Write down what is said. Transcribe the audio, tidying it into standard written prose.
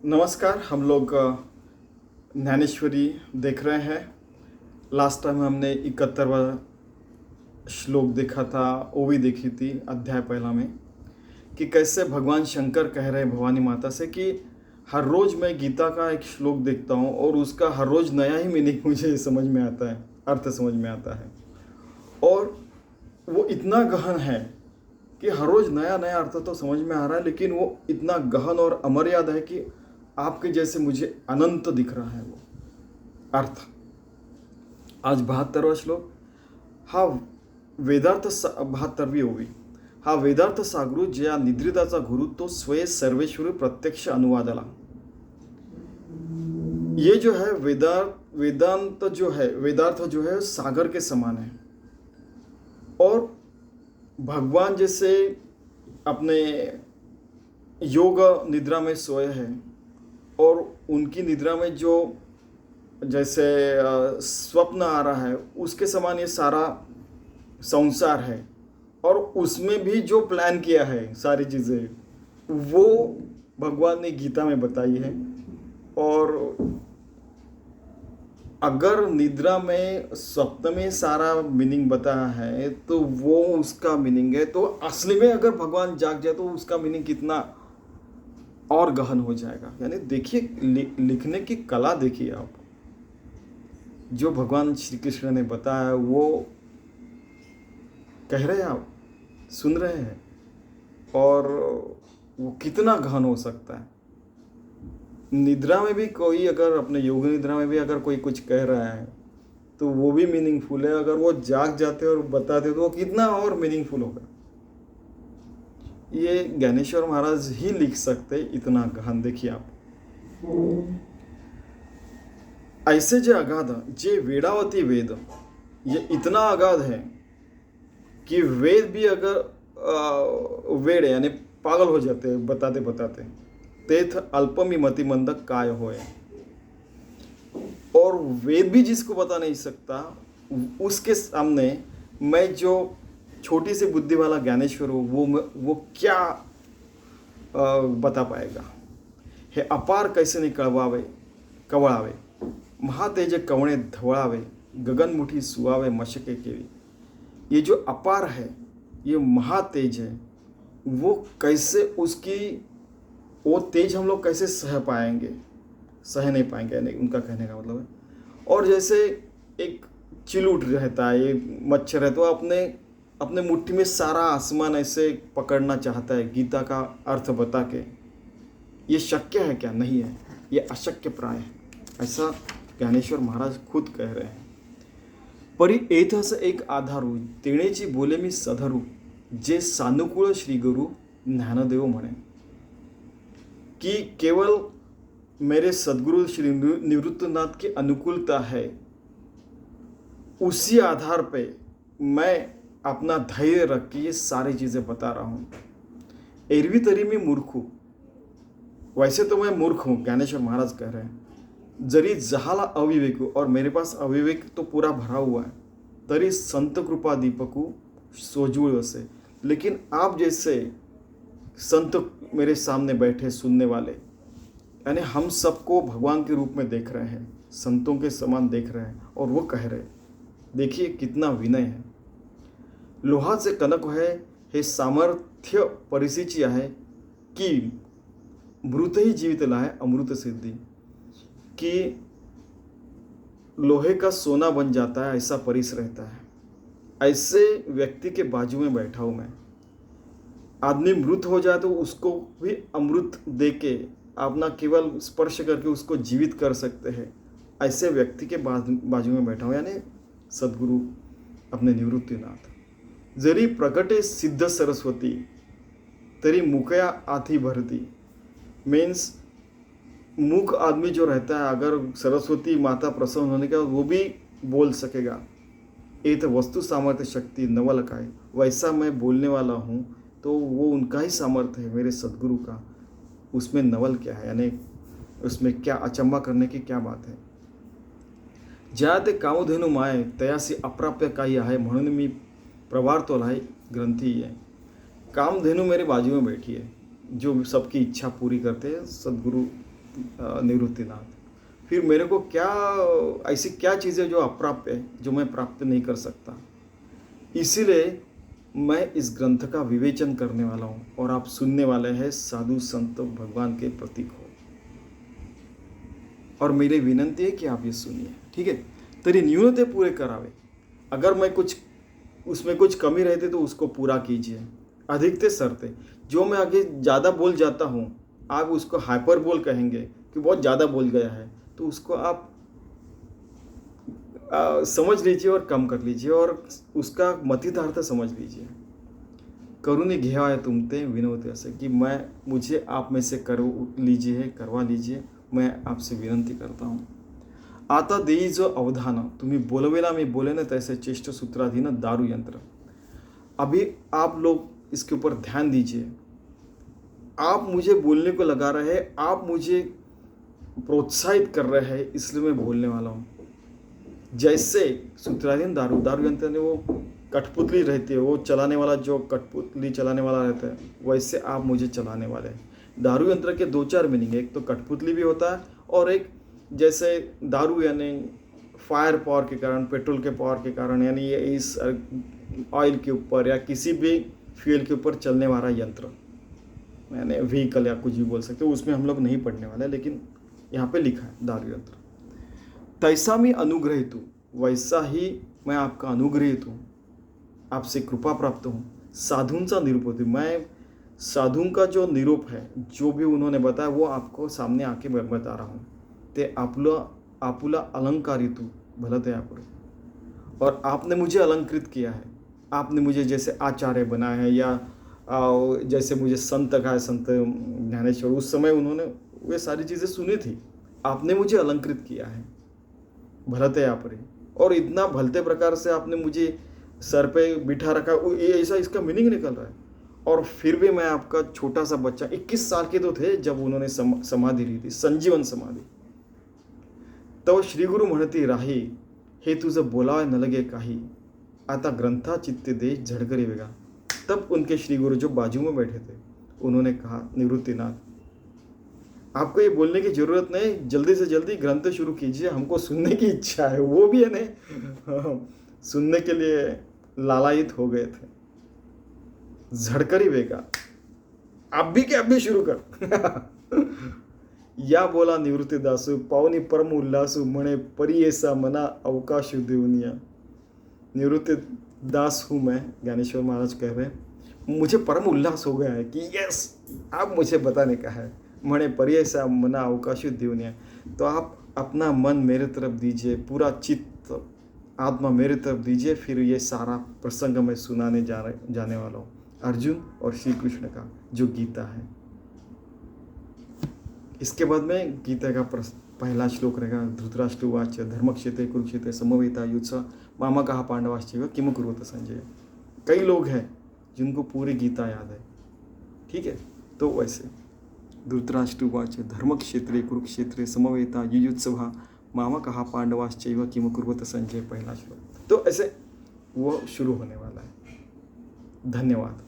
नमस्कार। हम लोग ज्ञानेश्वरी देख रहे हैं। लास्ट टाइम हमने 71वां श्लोक देखा था, ओवी देखी थी अध्याय पहला में, कि कैसे भगवान शंकर कह रहे हैं भवानी माता से कि हर रोज़ मैं गीता का एक श्लोक देखता हूँ और उसका हर रोज़ नया ही मीनिंग मुझे समझ में आता है, अर्थ समझ में आता है। और वो इतना गहन है कि हर रोज़ नया नया अर्थ तो समझ में आ रहा है, लेकिन वो इतना गहन और अमर्याद है कि आपके जैसे मुझे अनंत दिख रहा है वो अर्थ। आज 72वां श्लोक। हा वेदार्थ 72वी ओवी। हा वेदार्थ सागरू ज्या निद्रिताचा गुरु तो स्वये सर्वेश्वरी प्रत्यक्ष अनुवादाला। ये जो है वेदांत जो है, वेदार्थ जो है सागर के समान है। और भगवान जैसे अपने योग निद्रा में सोए हैं और उनकी निद्रा में जो जैसे स्वप्न आ रहा है उसके समान ये सारा संसार है। और उसमें भी जो प्लान किया है सारी चीज़ें वो भगवान ने गीता में बताई है। और अगर निद्रा में स्वप्न में सारा मीनिंग बताया है तो वो उसका मीनिंग है, तो असली में अगर भगवान जाग जाए तो उसका मीनिंग कितना और गहन हो जाएगा। यानी देखिए, लिखने की कला देखिए आप। जो भगवान श्री कृष्ण ने बताया वो कह रहे हैं, आप सुन रहे हैं, और वो कितना गहन हो सकता है। निद्रा में भी कोई अगर अपने योग निद्रा में भी अगर कोई कुछ कह रहा है तो वो भी मीनिंगफुल है। अगर वो जाग जाते और बताते तो वो कितना और मीनिंगफुल होगा। ये ज्ञानेश्वर महाराज ही लिख सकते इतना गहन। देखिए आप, ऐसे जे अगाध जे वेदावती वेद, ये इतना अगाध है कि वेद भी अगर वेड यानी पागल हो जाते हैं बताते बताते। तेथ अल्पमी मति मंदक काय होए। और वेद भी जिसको बता नहीं सकता उसके सामने मैं जो छोटी सी बुद्धि वाला ज्ञानेश्वर हूँ वो क्या बता पाएगा। हे अपार कैसे नहीं कवळावे, महातेज कवणे धवळावे, गगनमुठी सुवावे मशके केवी। ये जो अपार है, ये महातेज है, वो कैसे उसकी वो तेज हम लोग कैसे सह पाएंगे, सह नहीं पाएंगे, यानी उनका कहने का मतलब है। और जैसे एक चिलूट रहता है, ये मच्छर है, तो अपने मुट्ठी में सारा आसमान ऐसे पकड़ना चाहता है गीता का अर्थ बता के। ये शक्य है क्या? नहीं है, ये अशक्य प्राय है, ऐसा ज्ञानेश्वर महाराज खुद कह रहे हैं। परी एथस एक आधारू तेणेची बोले मी सधरू, जे सानुकूळ श्री गुरु ज्ञानदेव म्हणे। कि केवल मेरे सदगुरु श्री निवृत्तनाथ की अनुकूलता है, उसी आधार पे मैं अपना धैर्य रख के ये सारी चीज़ें बता रहा हूँ। एरवी तरी मी मूर्ख हूँ, वैसे तो मैं मूर्ख हूँ, ज्ञानेश्वर महाराज कह रहे हैं। जरी जहाला अविवेकू, और मेरे पास अविवेक तो पूरा भरा हुआ है, तरी संत कृपा दीपकू सोजूळ असे। लेकिन आप जैसे संत मेरे सामने बैठे सुनने वाले, यानी हम सबको भगवान के रूप में देख रहे हैं, संतों के समान देख रहे हैं, और वो कह रहे हैं। देखिए कितना विनय है। लोहाचे कनक है हे सामर्थ्य परिसीची आहे, की मृतही जीवित लाए अमृत सिद्धि। कि लोहे का सोना बन जाता है ऐसा परिस रहता है। ऐसे व्यक्ति के बाजू में बैठा हूँ मैं। आदमी मृत हो जाए तो उसको भी अमृत दे के अपना केवल स्पर्श करके उसको जीवित कर सकते हैं। ऐसे व्यक्ति के बाजू में बैठा हूँ, यानी सदगुरु अपने निवृत्तिनाथ। जरी प्रकटे सिद्ध सरस्वती तरी मुकया आथी भरती। मीन्स मूक आदमी जो रहता है, अगर सरस्वती माता प्रसन्न होने का वो भी बोल सकेगा। एक वस्तु सामर्थ्य शक्ति नवल का है, वैसा मैं बोलने वाला हूँ, तो वो उनका ही सामर्थ्य है, मेरे सदगुरु का। उसमें नवल क्या है, यानी उसमें क्या अचंबा करने की क्या बात है। ज्या ते कामधेनु माय तयासी अप्राप्य काही आहे, म्हणून मी प्रवारतोलाय ग्रंथी है। कामधेनु मेरे बाजू में बैठी है, जो सबकी इच्छा पूरी करते हैं, सदगुरु निवृत्तिनाथ। फिर मेरे को क्या ऐसी क्या चीज़ें जो अप्राप्य है, जो मैं प्राप्त नहीं कर सकता। इसीलिए मैं इस ग्रंथ का विवेचन करने वाला हूँ और आप सुनने वाले हैं साधु संत भगवान के प्रतीक हो। और मेरी विनंती है कि आप ये सुनिए, ठीक है। तेरी न्यूनते पूरे करावे, अगर मैं कुछ उसमें कुछ कमी रहती तो उसको पूरा कीजिए। अधिकते सरते, जो मैं आगे ज़्यादा बोल जाता हूँ, आप उसको हाइपर बोल कहेंगे कि बहुत ज़्यादा बोल गया है, तो उसको आप समझ लीजिए और कम कर लीजिए और उसका मतितार्थ समझ लीजिए। करुणी घेवाय तुमते विनोते, ऐसे कि मुझे आप में से करवा लीजिए, मैं आपसे विनंती करता हूँ। आता देई जो अवधान, तुम्ही बोलवेला मी बोले न तैसे चेष्ट सूत्राधीन दारू यंत्र। अभी आप लोग इसके ऊपर ध्यान दीजिए। आप मुझे बोलने को लगा रहे हैं, आप मुझे प्रोत्साहित कर रहे हैं, इसलिए मैं बोलने वाला हूँ। जैसे सूत्राधीन दारू यंत्र ने वो कठपुतली रहती है, वो चलाने वाला जो कठपुतली चलाने वाला रहता है, वैसे आप मुझे चलाने वाले हैं। दारू यंत्र के 2-4 मीनिंग है, एक तो कठपुतली भी होता है और एक जैसे दारू यानी फायर पावर के कारण, पेट्रोल के पावर के कारण, यानी ये इस ऑयल के ऊपर या किसी भी फ्यूल के ऊपर चलने वाला यंत्र, यानी व्हीकल या कुछ भी बोल सकते हो। उसमें हम लोग नहीं पढ़ने वाले, लेकिन यहाँ पे लिखा है दारू यंत्र। तैसा मैं अनुग्रहित हूँ, वैसा ही मैं आपका अनुग्रहित हूँ, आपसे कृपा प्राप्त हूँ। साधूंचा निरूप होती, मैं साधुओं का जो निरूप है, जो भी उन्होंने बताया वो आपको सामने आके मैं बता रहा हूँ। ते आपुला अलंकारित भलते आपुरे, और आपने मुझे अलंकृत किया है। आपने मुझे जैसे आचार्य बनाया है, या जैसे मुझे संत कहा है, संत ज्ञानेश्वर, उस समय उन्होंने वे सारी चीज़ें सुनी थी। आपने मुझे अलंकृत किया है भलते आपुरे, और इतना भलते प्रकार से आपने मुझे सर पे बिठा रखा, ये ऐसा इसका मीनिंग निकल रहा है। और फिर भी मैं आपका छोटा सा बच्चा, 21 साल के तो थे जब उन्होंने समाधि ली थी, संजीवन समाधि। तब श्री गुरु म्हणती राही, हे तुझं बोलावे न लगे काही, आता ग्रंथा चित्ते दे झड़करी वेगा। तब उनके श्री गुरु जो बाजू में बैठे थे, उन्होंने कहा, निवृत्तिनाथ, आपको ये बोलने की जरूरत नहीं, जल्दी से जल्दी ग्रंथ शुरू कीजिए, हमको सुनने की इच्छा है। वो भी है नहीं, सुनने के लिए लालायित हो गए थे। झड़करी वेगा, आप भी क्या, अब भी शुरू कर। या बोला निवृत्तिदासु, पावनी परम उल्लासु, म्हणे परियेसा मना अवकाश देवनिया। निवृत्तिदास हूँ मैं, ज्ञानेश्वर महाराज कह रहे हैं, मुझे परम उल्लास हो गया है कि यस, आप मुझे बताने का है। म्हणे परियेसा मना अवकाश देवनिया, तो आप अपना मन मेरे तरफ दीजिए, पूरा चित्त आत्मा मेरे तरफ दीजिए, फिर ये सारा प्रसंग मैं सुनाने जाने वाला हूँ, अर्जुन और श्री कृष्ण का जो गीता है। इसके बाद में गीता का पहला श्लोक रहेगा, धृतराष्ट्र उवाच धर्मक्षेत्रे कुरुक्षेत्रे समवेता युत्सा मामा कहा पांडवाश्चैव किम कुर्वत संजय। कई लोग हैं जिनको पूरी गीता याद है, ठीक है। तो वैसे धृतराष्ट्र उवाच धर्मक्षेत्रे कुरुक्षेत्रे समवेता युयुत्सवा मामा कहा पांडवाश्चैव किम कुर्वत संजय, पहला श्लोक। तो ऐसे वो शुरू होने वाला है। धन्यवाद।